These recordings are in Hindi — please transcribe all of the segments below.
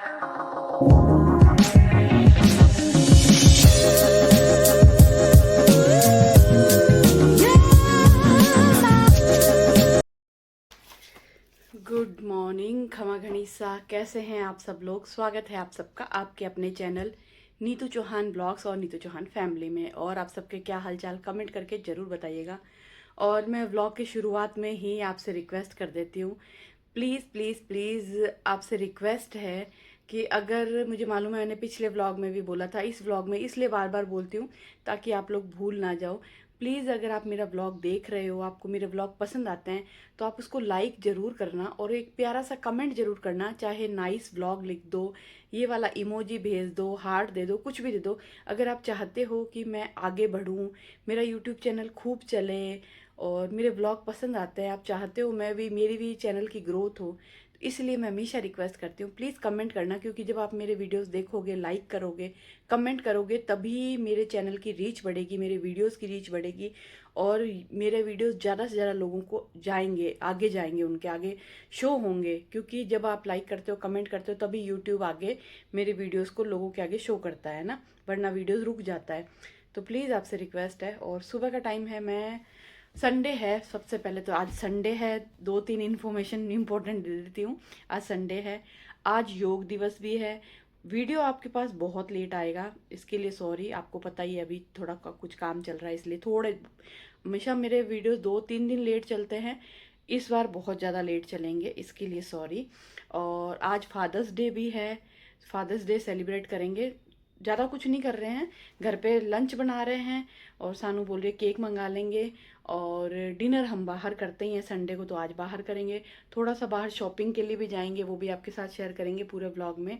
गुड मॉर्निंग खमा घनीसा, कैसे हैं आप सब लोग। स्वागत है आप सबका आपके अपने चैनल नीतू चौहान ब्लॉग्स और नीतू चौहान फैमिली में। और आप सबके क्या हालचाल कमेंट करके ज़रूर बताइएगा। और मैं व्लॉग की शुरुआत में ही आपसे रिक्वेस्ट कर देती हूँ, प्लीज़ प्लीज़ प्लीज़ आपसे रिक्वेस्ट है कि अगर मुझे मालूम है मैंने पिछले व्लॉग में भी बोला था, इस व्लॉग में इसलिए बार बार बोलती हूँ ताकि आप लोग भूल ना जाओ। प्लीज़ अगर आप मेरा व्लॉग देख रहे हो, आपको मेरे व्लॉग पसंद आते हैं, तो आप उसको लाइक ज़रूर करना और एक प्यारा सा कमेंट ज़रूर करना। चाहे नाइस व्लॉग लिख दो, ये वाला इमोजी भेज दो, हार्ट दे दो, कुछ भी दे दो। अगर आप चाहते हो कि मैं आगे बढ़ूँ, मेरा यूट्यूब चैनल खूब चले और मेरे व्लॉग पसंद आते हैं, आप चाहते हो मेरी भी चैनल की ग्रोथ हो, तो इसलिए मैं हमेशा रिक्वेस्ट करती हूँ प्लीज़ कमेंट करना। क्योंकि जब आप मेरे वीडियोस देखोगे, लाइक करोगे, कमेंट करोगे, तभी मेरे चैनल की रीच बढ़ेगी, मेरे वीडियोस की रीच बढ़ेगी और मेरे वीडियोस ज़्यादा से ज़्यादा लोगों को आगे जाएंगे, उनके आगे शो होंगे। क्योंकि जब आप लाइक करते हो, कमेंट करते हो, तभी यूट्यूब आगे मेरे वीडियोज़ को लोगों के आगे शो करता है ना, वरना वीडियोज़ रुक जाता है। तो प्लीज़ आपसे रिक्वेस्ट है। और सुबह का टाइम है, मैं संडे है, सबसे पहले तो आज संडे है, दो तीन इन्फॉर्मेशन इंपॉर्टेंट दे देती हूँ। आज संडे है, आज योग दिवस भी है। वीडियो आपके पास बहुत लेट आएगा, इसके लिए सॉरी। आपको पता ही है अभी थोड़ा कुछ काम चल रहा है, इसलिए थोड़े हमेशा मेरे वीडियो 2-3 दिन लेट चलते हैं। इस बार बहुत ज़्यादा लेट चलेंगे, इसके लिए सॉरी। और आज फादर्स डे भी है, फादर्स डे सेलिब्रेट करेंगे। ज़्यादा कुछ नहीं कर रहे हैं, घर पे लंच बना रहे हैं और सानू बोल रही है केक मंगा लेंगे। और डिनर हम बाहर करते ही हैं संडे को, तो आज बाहर करेंगे। थोड़ा सा बाहर शॉपिंग के लिए भी जाएंगे, वो भी आपके साथ शेयर करेंगे पूरे ब्लॉग में।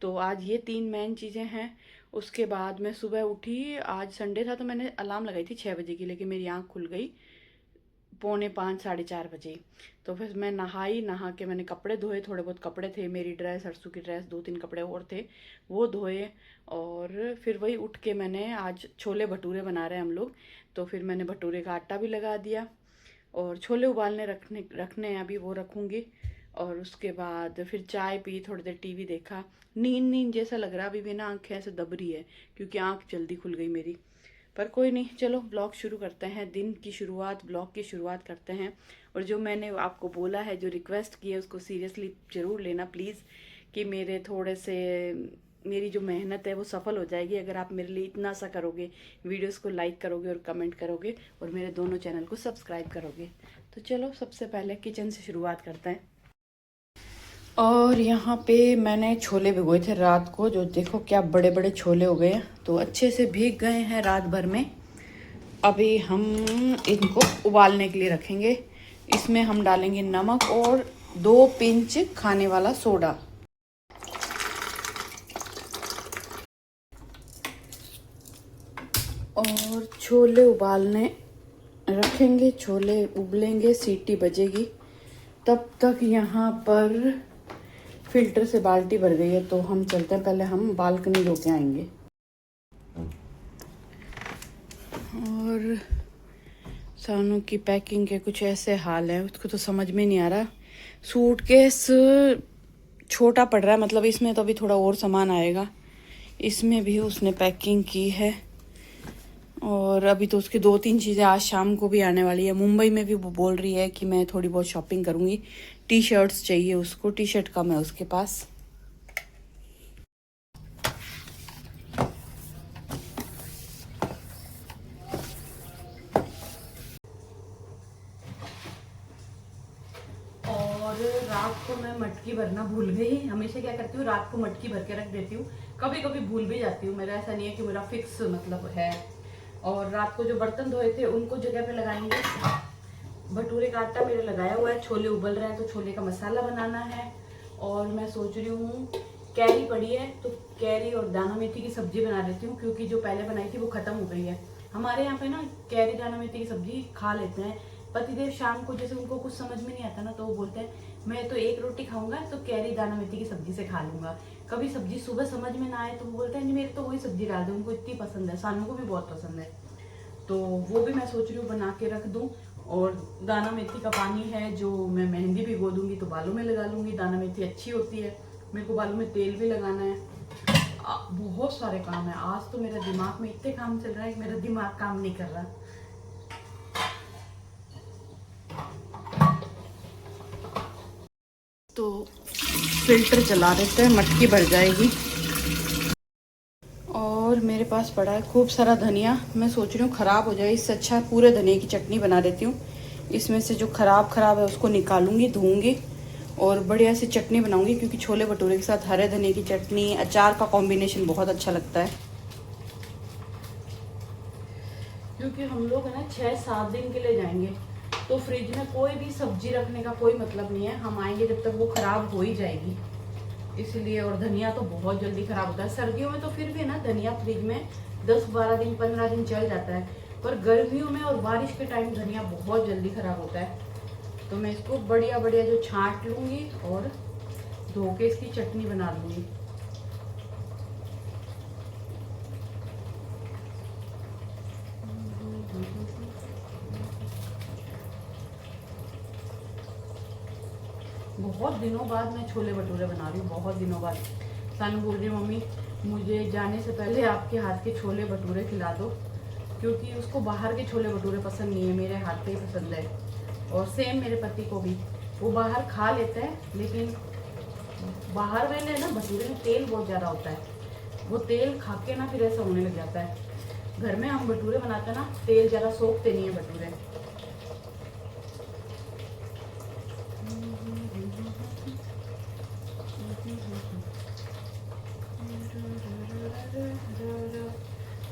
तो आज ये 3 मेन चीज़ें हैं। उसके बाद मैं सुबह उठी, आज संडे था तो मैंने अलार्म लगाई थी 6 बजे की, लेकिन मेरी आँख खुल गई 4:45 4:30 बजे। तो फिर मैं नहाई, नहा के मैंने कपड़े धोए, थोड़े बहुत कपड़े थे, मेरी ड्रेस, हर्षू की ड्रेस, 2-3 कपड़े और थे, वो धोए। और फिर वही उठ के मैंने, आज छोले भटूरे बना रहे हैं हम लोग, तो फिर मैंने भटूरे का आटा भी लगा दिया और छोले उबालने रखने रखने हैं, अभी वो रखूँगी। और उसके बाद फिर चाय पी, थोड़ी देर टीवी देखा। नींद नींद जैसा लग रहा, अभी भी ना आँखें ऐसे दब रही है क्योंकि आँख जल्दी खुल गई मेरी। पर कोई नहीं, चलो ब्लॉग शुरू करते हैं, दिन की शुरुआत, ब्लॉग की शुरुआत करते हैं। और जो मैंने आपको बोला है, जो रिक्वेस्ट की है, उसको सीरियसली ज़रूर लेना प्लीज़, कि मेरे थोड़े से, मेरी जो मेहनत है वो सफल हो जाएगी अगर आप मेरे लिए इतना सा करोगे, वीडियोस को लाइक करोगे और कमेंट करोगे और मेरे दोनों चैनल को सब्सक्राइब करोगे। तो चलो सबसे पहले किचन से शुरुआत करते हैं। और यहाँ पे मैंने छोले भिगोए थे रात को, जो देखो क्या बड़े बड़े छोले हो गए हैं, तो अच्छे से भीग गए हैं रात भर में। अभी हम इनको उबालने के लिए रखेंगे। इसमें हम डालेंगे नमक और 2 पिंच खाने वाला सोडा। और छोले उबालने रखेंगे, छोले उबलेंगे, सीटी बजेगी, तब तक यहाँ पर फिल्टर से बाल्टी भर गई है, तो हम चलते हैं, पहले हम बालकनी धो के आएंगे। और सानू की पैकिंग के कुछ ऐसे हाल है, उसको तो समझ में नहीं आ रहा। सूटकेस छोटा पड़ रहा है, मतलब इसमें तो अभी थोड़ा और सामान आएगा, इसमें भी उसने पैकिंग की है। और अभी तो उसकी 2-3 चीज़ें आज शाम को भी आने वाली है। मुंबई में भी वो बोल रही है कि मैं थोड़ी बहुत शॉपिंग करूँगी। टी शर्ट्स चाहिए उसको, टी शर्ट कम है उसके पास। और रात को मैं मटकी भरना भूल गई। हमेशा क्या करती हूँ, रात को मटकी भर के रख देती हूँ, कभी कभी भूल भी जाती हूँ, मेरा ऐसा नहीं है कि मेरा फिक्स मतलब है। और रात को जो बर्तन धोए थे उनको जगह पे लगाएंगे। भटूरे का आटा मेरा लगाया हुआ है, छोले उबल रहे हैं, तो छोले का मसाला बनाना है। और मैं सोच रही हूँ, कैरी पड़ी है तो कैरी और दाना मेथी की सब्जी बना देती हूँ, क्योंकि जो पहले बनाई थी वो खत्म हो गई है। हमारे यहाँ पे ना कैरी दाना मेथी की सब्जी खा लेते हैं पतिदेव शाम को, जैसे उनको कुछ समझ में नहीं आता ना, तो वो बोलते हैं मैं तो 1 रोटी खाऊंगा तो कैरी दाना मेथी की सब्जी से खा लूंगा। कभी सब्जी सुबह समझ में ना आए तो वो बोलते हैं नहीं मेरे तो वही सब्जी डाल दो, उनको इतनी पसंद है, सानू को भी बहुत पसंद है। तो वो भी मैं सोच रही हूँ बना के रख दूँ। और दाना मेथी का पानी है जो मैं मेहंदी भिगो दूंगी तो बालों में लगा लूंगी, दाना मेथी अच्छी होती है, मेरे को बालों में तेल भी लगाना है। बहुत सारे काम है। आज तो मेरे दिमाग में इतने काम चल रहा है कि मेरा दिमाग काम नहीं कर रहा। तो फिल्टर चला देते हैं, मटकी भर जाएगी। और मेरे पास पड़ा है खूब सारा धनिया। मैं सोच रही हूँ ख़राब हो जाए, इससे अच्छा पूरे धनिया की चटनी बना देती हूँ। इसमें से जो ख़राब है उसको निकालूंगी, धोऊंगी और बढ़िया सी चटनी बनाऊंगी, क्योंकि छोले भटूरे के साथ हरे धनिया की चटनी, अचार का कॉम्बिनेशन बहुत अच्छा लगता है। क्योंकि हम लोग है ना 6-7 दिन के लिए जाएंगे, तो फ्रिज में कोई भी सब्जी रखने का कोई मतलब नहीं है। हम आएंगे जब तक वो ख़राब हो ही जाएगी, इसलिए। और धनिया तो बहुत जल्दी ख़राब होता है। सर्दियों में तो फिर भी ना धनिया फ्रिज में 10-12 दिन 15 दिन चल जाता है, पर गर्मियों में और बारिश के टाइम धनिया बहुत जल्दी ख़राब होता है। तो मैं इसको बढ़िया बढ़िया जो छांट लूँगी और धो के इसकी चटनी बना लूँगी। बहुत दिनों बाद मैं छोले भटूरे बना रही हूँ, बहुत दिनों बाद। सानू बोल रही है मम्मी मुझे जाने से पहले आपके हाथ के छोले भटूरे खिला दो, क्योंकि उसको बाहर के छोले भटूरे पसंद नहीं है, मेरे हाथ के ही पसंद है। और सेम मेरे पति को भी, वो बाहर खा लेते हैं, लेकिन बाहर वाले ना भटूरे में तेल बहुत ज़्यादा होता है। वो तेल खा के ना फिर ऐसा होने लग जाता है। घर में हम भटूरे बनाते हैं ना, तेल ज़्यादा सोखते नहीं है भटूरे।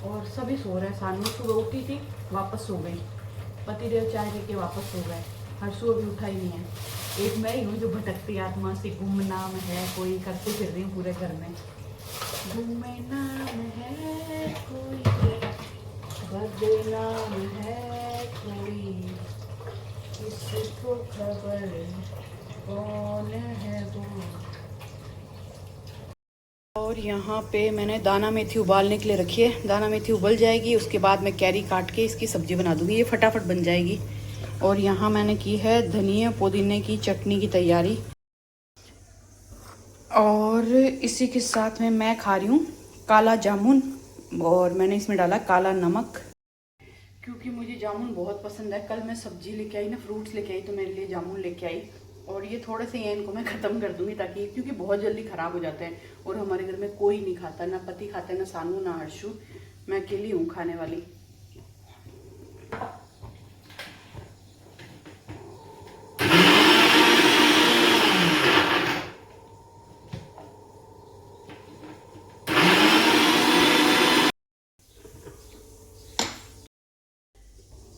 और सभी सो रहे हैं। सानू सुबह उठी थी, वापस सो गई। पतिदेव चाय लेके वापस सो गए। हर्षु अभी उठा ही नहीं है। एक मैं ही हूँ जो भटकती आत्मा से गुमनाम है कोई, करती फिर रही हूँ पूरे घर में। गुमनाम है कोई, बदनाम है कोई, किसको खबर कौन है वो। और यहाँ पे मैंने दाना मेथी उबालने के लिए रखी है। दाना मेथी उबल जाएगी, उसके बाद मैं कैरी काट के इसकी सब्जी बना दूँगी, ये फटाफट बन जाएगी। और यहाँ मैंने की है धनिया पुदीने की चटनी की तैयारी। और इसी के साथ में मैं खा रही हूँ काला जामुन, और मैंने इसमें डाला काला नमक, क्योंकि मुझे जामुन बहुत पसंद है। कल मैं सब्जी लेके आई ना, फ्रूट्स लेके आई, तो मेरे लिए जामुन लेके आई। और ये थोड़े से हैं, इनको मैं ख़त्म कर दूंगी, ताकि, क्योंकि बहुत जल्दी ख़राब हो जाते हैं। और हमारे घर में कोई नहीं खाता, ना पति खाता है, ना सानू, ना हर्षु। मैं अकेली हूँ खाने वाली।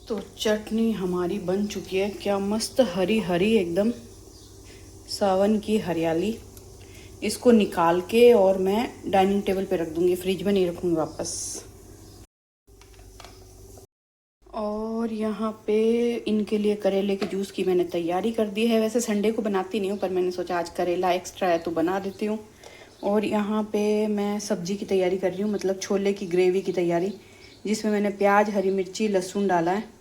तो चटनी हमारी बन चुकी है। क्या मस्त हरी हरी एकदम सावन की हरियाली। इसको निकाल के और मैं डाइनिंग टेबल पे रख दूंगी, फ्रिज में नहीं रखूंगी वापस। और यहाँ पे इनके लिए करेले के जूस की मैंने तैयारी कर दी है। वैसे संडे को बनाती नहीं हूँ, पर मैंने सोचा आज करेला एक्स्ट्रा है तो बना देती हूँ। और यहाँ पे मैं सब्जी की तैयारी कर रही हूँ, मतलब छोले की ग्रेवी की तैयारी, जिसमें मैंने प्याज, हरी मिर्ची, लहसुन डाला है।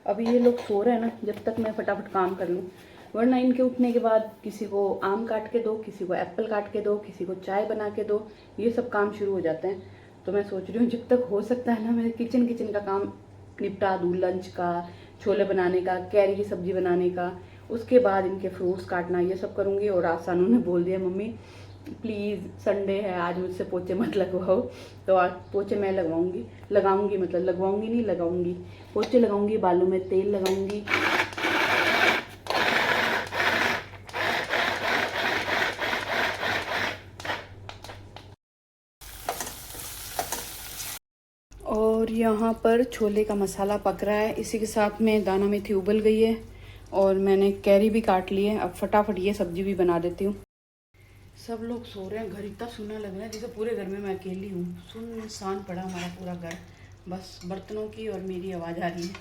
अभी ये लोग सो रहे हैं ना, जब तक मैं फटाफट काम कर लूँ, वरना इनके उठने के बाद किसी को आम काट के दो, किसी को एप्पल काट के दो, किसी को चाय बना के दो, ये सब काम शुरू हो जाते हैं। तो मैं सोच रही हूँ जब तक हो सकता है ना, मैं किचन का काम निपटा दूँ, लंच का, छोले बनाने का, कैरी की सब्जी बनाने का, उसके बाद इनके फ्रूट्स काटना, ये सब करूँगी। और आज सानू ने बोल दिया मम्मी प्लीज़ संडे है, आज मुझसे पोछे मत लगवाओ। तो आज पोछे मैं लगाऊंगी, मतलब लगवाऊंगी नहीं, लगाऊंगी। पोछे लगाऊंगी, बालों में तेल लगाऊंगी। और यहाँ पर छोले का मसाला पक रहा है, इसी के साथ में दाना मेथी उबल गई है और मैंने कैरी भी काट ली है। अब फटाफट ये सब्जी भी बना देती हूँ। सब लोग सो रहे हैं, घर इतना सुनना लग रहा है जैसे पूरे घर में मैं अकेली हूँ। सुनसान पड़ा हमारा पूरा घर, बस बर्तनों की और मेरी आवाज़ आ रही है।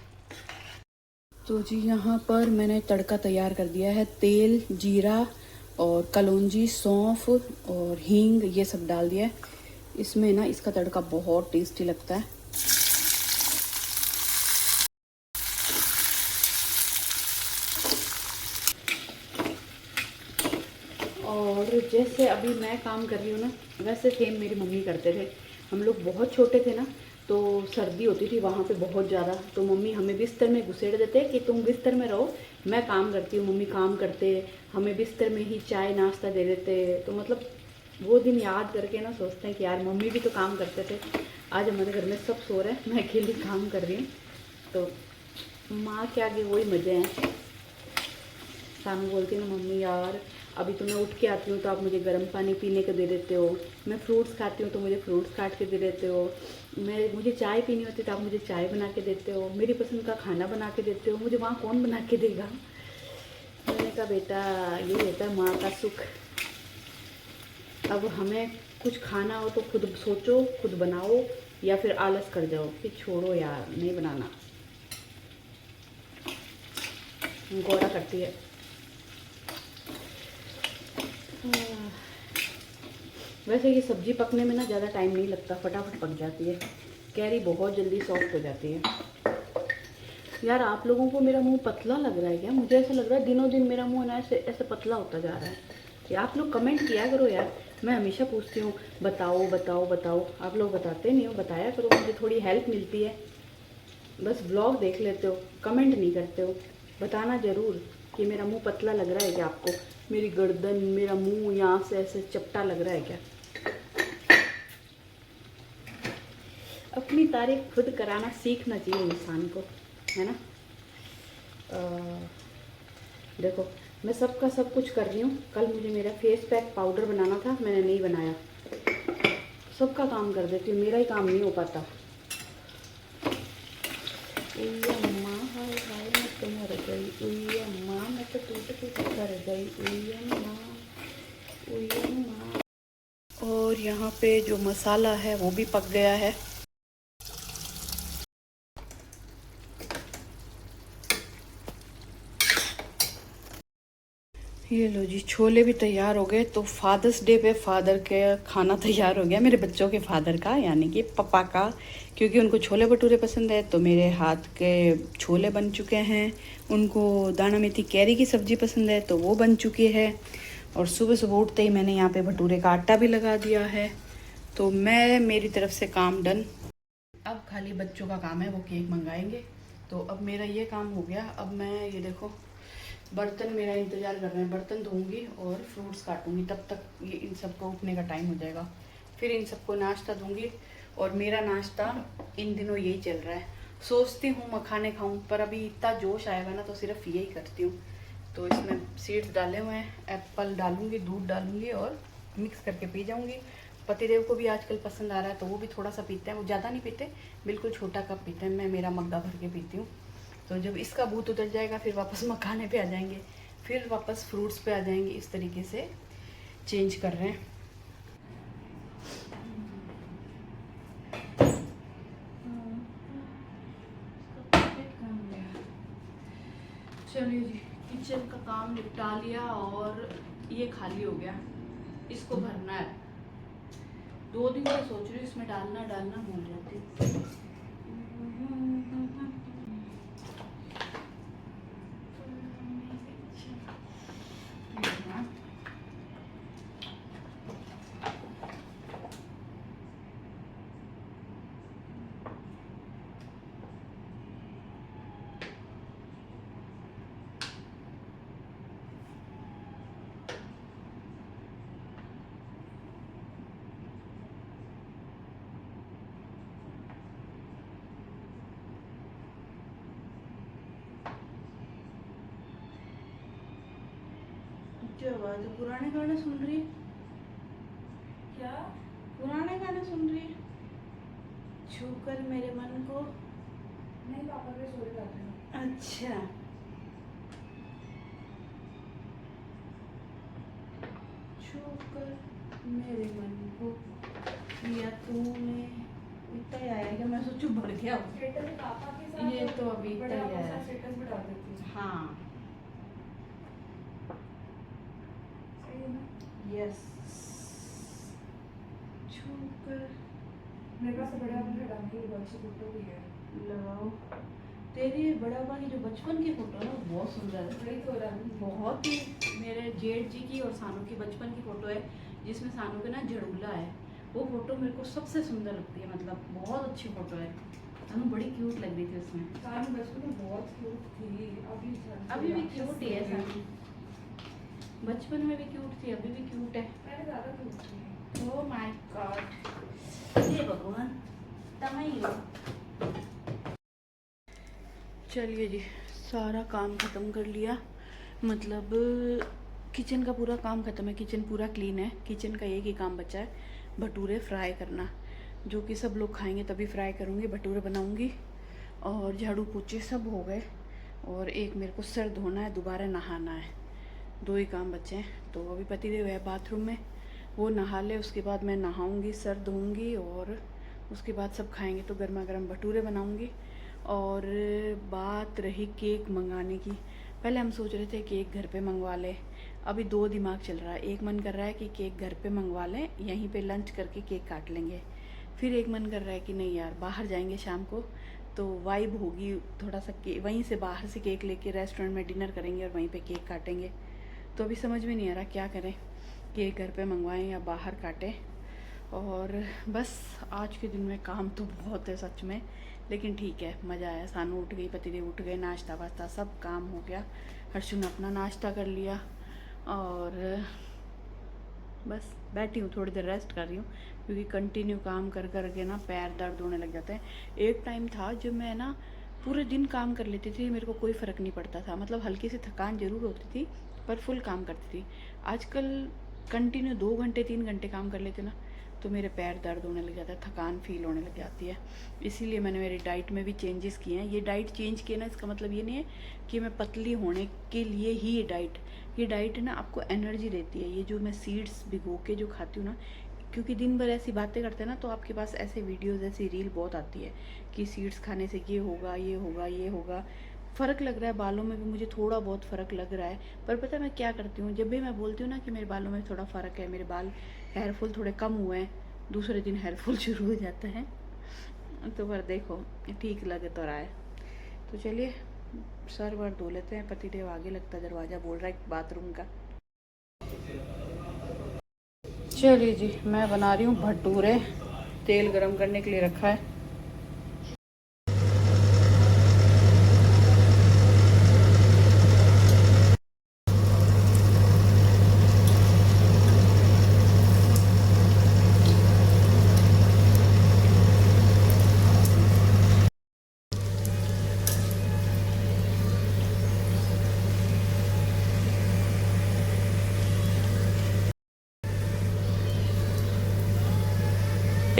तो जी यहाँ पर मैंने तड़का तैयार कर दिया है। तेल, जीरा और कलौंजी, सौंफ और हींग, ये सब डाल दिया है इसमें ना। इसका तड़का बहुत टेस्टी लगता है। और जैसे अभी मैं काम कर रही हूँ ना, वैसे सेम मेरी मम्मी करते थे। हम लोग बहुत छोटे थे ना, तो सर्दी होती थी वहाँ पे बहुत ज़्यादा, तो मम्मी हमें बिस्तर में घुसेड़ देते कि तुम बिस्तर में रहो, मैं काम करती हूँ। मम्मी काम करते, हमें बिस्तर में ही चाय नाश्ता दे देते। तो मतलब वो दिन याद करके ना सोचते हैं कि यार मम्मी भी तो काम करते थे। आज हमारे घर में सब सो रहे हैं, मैं अकेली काम कर रही हूँ। तो माँ के आगे वही मज़े हैं। सानू बोलती है ना, मम्मी यार अभी तो मैं उठ के आती हूँ तो आप मुझे गर्म पानी पीने को दे देते हो, मैं फ्रूट्स खाती हूँ तो मुझे फ्रूट्स काट के दे देते हो, मुझे चाय पीनी होती है तो आप मुझे चाय बना के देते हो, मेरी पसंद का खाना बना के देते हो, मुझे वहाँ कौन बना के देगा। मैंने कहा बेटा यही होता है माँ का सुख। अब हमें कुछ खाना हो तो खुद सोचो, खुद बनाओ, या फिर आलस कर जाओ कि छोड़ो यार नहीं बनाना। गौरा करती है। वैसे ये सब्ज़ी पकने में ना ज़्यादा टाइम नहीं लगता, फटाफट पक जाती है। कैरी बहुत जल्दी सॉफ्ट हो जाती है। यार आप लोगों को मेरा मुंह पतला लग रहा है क्या? मुझे ऐसा लग रहा है दिनों दिन मेरा मुंह ना ऐसे ऐसे पतला होता जा रहा है। कि आप लोग कमेंट किया करो यार, मैं हमेशा पूछती हूँ बताओ बताओ बताओ, आप लोग बताते नहीं हो। बताया करो, मुझे थोड़ी हेल्प मिलती है। बस ब्लॉग देख लेते हो, कमेंट नहीं करते हो। बताना ज़रूर कि मेरा मुंह पतला लग रहा है क्या आपको, मेरी गर्दन, मेरा मुंह यहाँ से ऐसे चपटा लग रहा है क्या। अपनी तारीफ खुद कराना सीखना चाहिए इंसान को, है ना। देखो मैं सबका सब कुछ कर रही हूँ। कल मुझे मेरा फेस पैक पाउडर बनाना था, मैंने नहीं बनाया। सबका काम कर देती हूँ, मेरा ही काम नहीं हो पाता। अम्मा हाय हाय मैं तो मर गई, अम्मा मैं तो टूट टूट कर गई, अम्मा अम्मा। और यहाँ पे जो मसाला है वो भी पक गया है। ये लो जी, छोले भी तैयार हो गए। तो फादर्स डे पे फादर के खाना तैयार हो गया, मेरे बच्चों के फादर का यानी कि पापा का, क्योंकि उनको छोले भटूरे पसंद है। तो मेरे हाथ के छोले बन चुके हैं। उनको दाना मेथी कैरी की सब्ज़ी पसंद है तो वो बन चुकी है। और सुबह सुबह उठते ही मैंने यहाँ पे भटूरे का आटा भी लगा दिया है। तो मैं मेरी तरफ से काम डन। अब खाली बच्चों का काम है, वो केक मंगाएंगे। तो अब मेरा ये काम हो गया। अब मैं ये देखो बर्तन मेरा इंतज़ार कर रहे हैं, बर्तन धोऊंगी और फ्रूट्स काटूंगी। तब तक ये इन सबको उठने का टाइम हो जाएगा। फिर इन सबको नाश्ता दूंगी। और मेरा नाश्ता इन दिनों यही चल रहा है। सोचती हूँ मखाने खाऊं, पर अभी इतना जोश आएगा ना तो सिर्फ यही करती हूँ। तो इसमें सीड्स डाले हुए हैं, एप्पल डालूंगी, दूध डालूंगी और मिक्स करके पी जाऊंगी। पतिदेव को भी आजकल पसंद आ रहा है तो वो भी थोड़ा सा पीते हैं। वो ज़्यादा नहीं पीते, बिल्कुल छोटा कप पीते हैं। मैं मेरा मग्गा भर के पीती हूँ। तो जब इसका भूत उतर जाएगा फिर वापस मखाने पे आ जाएंगे, फिर वापस फ्रूट्स पे आ जाएंगे। इस तरीके से चेंज कर रहे हैं। चलिए जी, किचन का काम निपटा लिया और ये खाली हो गया। इसको भरना है। 2 दिन से सोच रही हूँ इसमें डालना डालना भूल जाती हूँ। क्या बात है, पुराने गाने सुन रही है क्या? पुराने गाने सुन रही है? छू कर मेरे मन को। नहीं, पापा के सो जाते हैं। अच्छा, छू कर मेरे मन को किया तूने। इतना ही आया क्या? मैं सोचू बढ़ गया। पापा के साथ ये तो अभी इतना ही आया। स्टेटस भी डाल देती हूँ। हाँ यस। छूकर मेरे पास बड़ा वाला डालने की अच्छी फोटो भी है, लगाओ। तेरी बड़ा वाली जो बचपन की फोटो है ना बहुत सुंदर है। वही तो बहुत ही मेरे जेठ जी की और सानू की बचपन की फ़ोटो है, जिसमें सानू के ना झड़ूला है। वो फ़ोटो मेरे को सबसे सुंदर लगती है, मतलब बहुत अच्छी फ़ोटो है। सानू बड़ी क्यूट लग रही थी उसमें। सानू बचपन में बहुत क्यूट थी, अभी भी क्यूट ही है सानू, बचपन में भी क्यूट थी, अभी भी क्यूट है। पहले ज़्यादा क्यूट थी। ओह माय गॉड, हे भगवान तमाई हो। चलिए जी, सारा काम ख़त्म कर लिया, मतलब किचन का पूरा काम ख़त्म है, किचन पूरा क्लीन है। किचन का एक ही काम बचा है, भटूरे फ्राई करना, जो कि सब लोग खाएंगे तभी फ्राई करूँगी, भटूरे बनाऊँगी। और झाड़ू पोछे सब हो गए, और एक मेरे को सर धोना है, दोबारा नहाना है। 2 ही काम बचे हैं। तो अभी पतिदेव है बाथरूम में, वो नहा ले, उसके बाद मैं नहाऊँगी, सर धोऊँगी, और उसके बाद सब खाएँगे। तो गर्मा गर्म भटूरे बनाऊँगी। और बात रही केक मंगाने की, पहले हम सोच रहे थे केक घर पे मंगवा लें। अभी 2 दिमाग चल रहा है, एक मन कर रहा है कि केक घर पे मंगवा लें, यहीं पे लंच करके केक काट लेंगे। फिर एक मन कर रहा है कि नहीं यार, बाहर जाएंगे शाम को तो वाइब होगी थोड़ा सा, वहीं से बाहर से केक लेके रेस्टोरेंट में डिनर करेंगे और वहीं पे केक काटेंगे। तो अभी समझ में नहीं आ रहा क्या करें, केक घर पे मंगवाएं या बाहर काटें। और बस आज के दिन में काम तो बहुत है सच में, लेकिन ठीक है, मज़ा आया। सानू उठ गई, पतिदेव उठ गए, नाश्ता वास्ता सब काम हो गया। हर्षु ने अपना नाश्ता कर लिया, और बस बैठी हूँ, थोड़ी देर रेस्ट कर रही हूँ, क्योंकि कंटिन्यू काम कर कर के ना पैर दर्द होने लग जाते हैं। एक टाइम था जब मैं ना पूरे दिन काम कर लेती थी, मेरे को कोई फ़र्क नहीं पड़ता था, मतलब हल्की सी थकान ज़रूर होती थी पर फुल काम करती थी। आजकल कंटिन्यू 2 घंटे 3 घंटे काम कर लेते ना, तो मेरे पैर दर्द होने लग जाता है, थकान फील होने लग जाती है। इसीलिए मैंने मेरी डाइट में भी चेंजेस किए हैं। ये डाइट चेंज किए ना, इसका मतलब ये नहीं है कि मैं पतली होने के लिए ही ये डाइट है ना, आपको एनर्जी देती है। ये जो मैं सीड्स भिगो के जो खाती हूँ ना, क्योंकि दिन भर ऐसी बातें करते हैं ना, तो आपके पास ऐसे वीडियोज़, ऐसी रील बहुत आती है कि सीड्स खाने से ये होगा, ये होगा, ये होगा। फ़र्क लग रहा है, बालों में भी मुझे थोड़ा बहुत फ़र्क लग रहा है। पर पता है मैं क्या करती हूँ, जब भी मैं बोलती हूँ ना कि मेरे बालों में थोड़ा फ़र्क है, मेरे बाल हेयरफॉल थोड़े कम हुए हैं, दूसरे दिन हेयरफॉल शुरू हो जाता है। तो पर देखो ठीक लग तो रहा है। तो चलिए सर वर धो लेते हैं। पतिदेव आगे लगता है, दरवाज़ा बोल रहा है बाथरूम का। चलिए जी, मैं बना रही हूँ भटूरे, तेल गरम करने के लिए रखा है।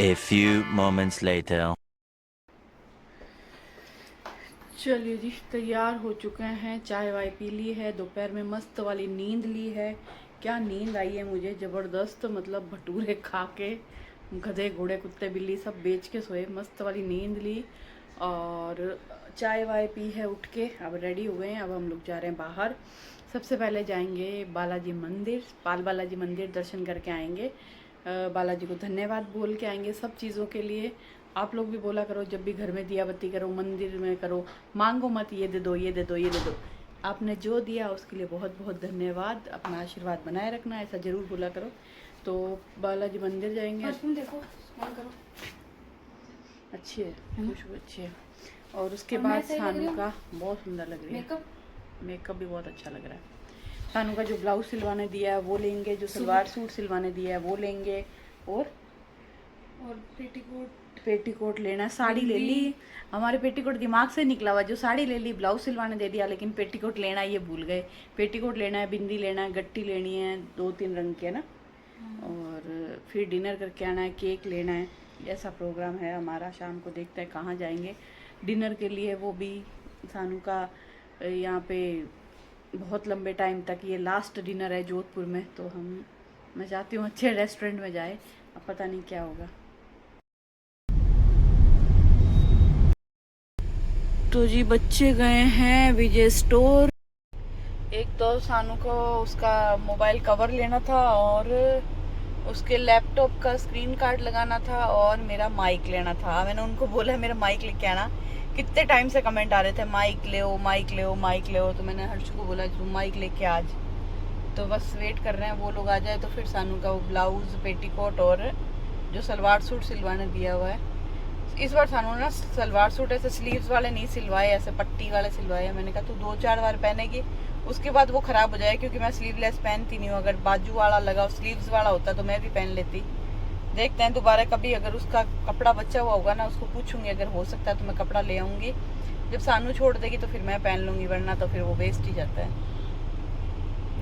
A few moments later. चलिए जी, तैयार हो चुके हैं, चाय वाय पी ली है, दोपहर में मस्त वाली नींद ली है। क्या नींद आई है मुझे ज़बरदस्त, मतलब भटूरे खा के गधे घोड़े कुत्ते बिल्ली सब बेच के सोए, मस्त वाली नींद ली और चाय वाय पी है उठ के। अब रेडी हो गए हैं, अब हम लोग जा रहे हैं बाहर। सबसे पहले जाएंगे बालाजी मंदिर, पाल बालाजी मंदिर दर्शन करके आएंगे। बालाजी को धन्यवाद बोल के आएंगे सब चीज़ों के लिए। आप लोग भी बोला करो, जब भी घर में दिया बत्ती करो, मंदिर में करो, मांगो मत ये दे दो, ये दे दो, ये दे दो। आपने जो दिया उसके लिए बहुत बहुत धन्यवाद, अपना आशीर्वाद बनाए रखना, ऐसा ज़रूर बोला करो। तो बालाजी मंदिर जाएंगे। देखो स्मॉल करो, अच्छी है, खुशबू अच्छी है। और उसके बाद सानू का बहुत सुंदर लग रही है, मेकअप भी बहुत अच्छा लग रहा है। सानू का जो ब्लाउज सिलवाने दिया है वो लेंगे, जो सलवार सूट सिलवाने दिया है वो लेंगे, और पेटीकोट लेना है। साड़ी ले ली, हमारे पेटीकोट दिमाग से निकला हुआ, जो साड़ी ले ली, ब्लाउज सिलवाने दे दिया, लेकिन पेटीकोट लेना ये भूल गए। पेटीकोट लेना है, बिंदी लेना है, गट्टी लेनी है, 2-3 रंग के ना, और फिर डिनर करके आना है, केक लेना है। ऐसा प्रोग्राम है हमारा, शाम को देखते हैं कहाँ जाएंगे डिनर के लिए। वो भी सानू का यहाँ पे बहुत लंबे टाइम तक ये लास्ट डिनर है जोधपुर में, तो मैं चाहती हूँ अच्छे रेस्टोरेंट में जाए, अब पता नहीं क्या होगा। तो जी बच्चे गए हैं विजय स्टोर। एक तो सानू को उसका मोबाइल कवर लेना था, और उसके लैपटॉप का स्क्रीन कार्ड लगाना था, और मेरा माइक लेना था। मैंने उनको बोला मेरा माइक लेके आना, कितने टाइम से कमेंट आ रहे थे माइक ले, माइक ले, माइक ले। तो मैंने हर्षु को बोला तुम माइक लेके आज, तो बस वेट कर रहे हैं वो लोग आ जाए तो फिर सानू का वो ब्लाउज, पेटीकोट और जो सलवार सूट सिलवाने दिया हुआ है। इस बार सानू ना सलवार सूट ऐसे स्लीव्स वाले नहीं सिलवाए, ऐसे पट्टी वाले सिलवाए। मैंने कहा तू 2-4 बार पहनेगी, उसके बाद वो ख़राब हो जाए, क्योंकि मैं स्लीवलेस पहनती नहीं हूँ। अगर बाजू वाला लगा स्लीव्स वाला होता तो मैं भी पहन लेती। देखते हैं दोबारा कभी अगर उसका कपड़ा बचा हुआ होगा ना, उसको पूछूंगी, अगर हो सकता है तो मैं कपड़ा ले आऊँगी। जब सानू छोड़ देगी तो फिर मैं पहन लूँगी, वरना तो फिर वो वेस्ट ही जाता है।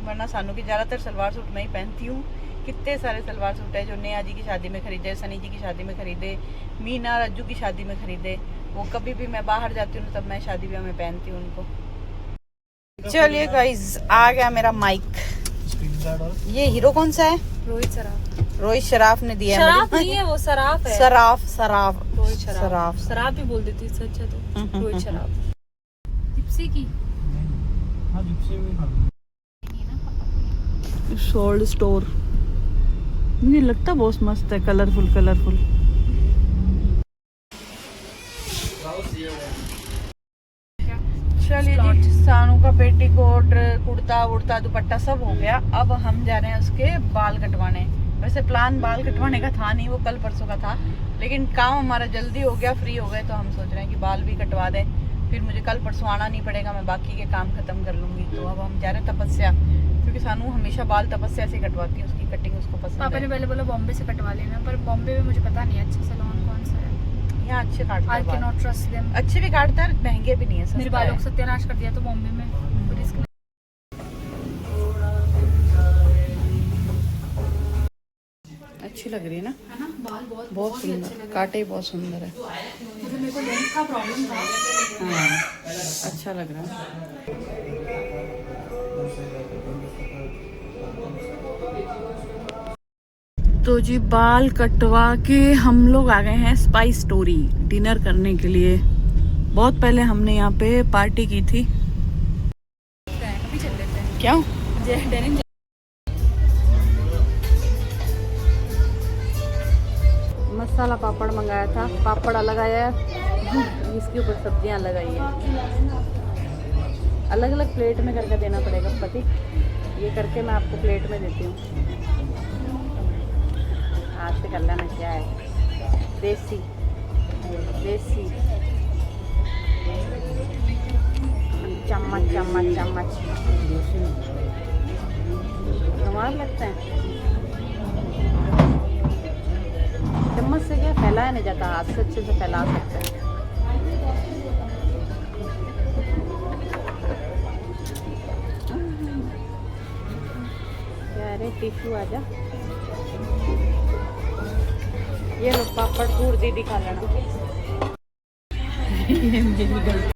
वरना सानू की ज़्यादातर सलवार सूट मैं ही पहनती हूँ। कितने सारे सलवार सूट है जो नेहा जी की शादी में खरीदे, सनी जी की शादी में खरीदे, मीना रज्जू की शादी में खरीदे। वो कभी भी मैं बाहर जाती हूँ तब मैं शादी ब्याह में पहनती हूँ उनको। चलिए गाइस, आ गया मेरा माइक। ये हीरो कौन सा है? रोहित सराफ। रोहित शराफ ने दिया है शराफ मुझे। नहीं है वो, सराफ है। सराफ रोहित शराफ। सराफ। शराब भी बोल देती है अच्छा तो। रोहित शराफ। जिप्सी की शोल्ड स्टोर मुझे लगता बहुत मस्त है, कलरफुल। चलिए जी, सानू का पेटीकोट, कुर्ता वुर्ता, दुपट्टा सब हो गया। अब हम जा रहे हैं उसके बाल कटवाने। वैसे प्लान बाल कटवाने का था नहीं, वो कल परसों का था, लेकिन काम हमारा जल्दी हो गया, फ्री हो गए, तो हम सोच रहे हैं कि बाल भी कटवा दें। फिर मुझे कल परसों आना नहीं पड़ेगा, मैं बाकी के काम खत्म कर लूँगी। तो अब हम जा रहे हैं तपस्या, क्योंकि सानू हमेशा बाल तपस्या से कटवाती है, उसकी कटिंग उसको पसंद पापा ने है। पहले बोला बॉम्बे से कटवा लेना, पर बॉम्बे में मुझे पता नहीं अच्छा सैलून कौन सा है। यहाँ अच्छे काटता आई है कैन बाल। Not trust them. अच्छे भी काटता है, महंगे भी नहीं है, मेरे सस्ता बालों है। को सत्यानाश कर दिया तो बॉम्बे में, तो रिस्क। अच्छी लग रही है ना, है ना, बाल बहुत बहुत ही अच्छे सुंदर, लगे। काटे बहुत सुंदर है। मुझे मेरे को लेंथ का प्रॉब्लम था। हाँ, अच्छा लग रहा है। तो जी बाल कटवा के हम लोग आ गए हैं स्पाइस स्टोरी डिनर करने के लिए। बहुत पहले हमने यहाँ पे पार्टी की थी। अभी चल लेते हैं। क्या? डेनिम मसाला पापड़ मंगाया था, पापड़ अलग आया है, इसके ऊपर सब्जियां अलग आई है। अलग अलग प्लेट में करके देना पड़ेगा पति। ये करके मैं आपको प्लेट में देती हूँ। हाथ से कर लेना, क्या है, देसी चम्मच कमाल लगता है। चम्मच से क्या फैलाया नहीं जाता, हाथ से अच्छे से फैला सकते हैं। क्या रे, टिश्यू आजा। ये लो पापड़ दूर दीदी खा लेना। ये मेरी गलती।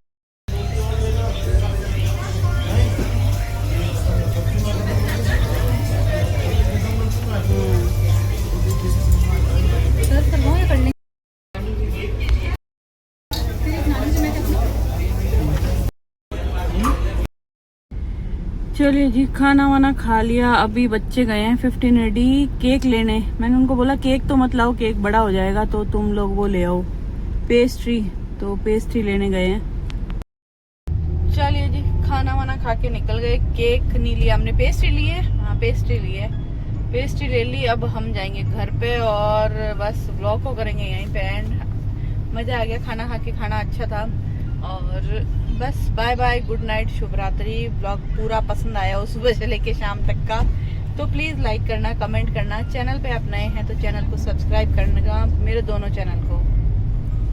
सर्व करवाओ या करने? चलिए जी, खाना वाना खा लिया। अभी बच्चे गए हैं 15 रेडी केक लेने। मैंने उनको बोला केक तो मत लाओ, केक बड़ा हो जाएगा, तो तुम लोग वो ले आओ पेस्ट्री। तो पेस्ट्री लेने गए हैं। चलिए जी, खाना वाना खा के निकल गए। केक नहीं लिया हमने, पेस्ट्री ली है। हाँ, पेस्ट्री ली है, पेस्ट्री ले ली। अब हम जाएंगे घर पे और बस व्लॉग को करेंगे यहीं पे एंड। मज़ा आ गया खाना खा के, खाना अच्छा था। और बस बाय बाय, गुड नाइट, शुभ रात्रि। ब्लॉग पूरा पसंद आया हो सुबह से लेके शाम तक का, तो प्लीज़ लाइक करना, कमेंट करना। चैनल पे आप नए हैं तो चैनल को सब्सक्राइब करना, मेरे दोनों चैनल को।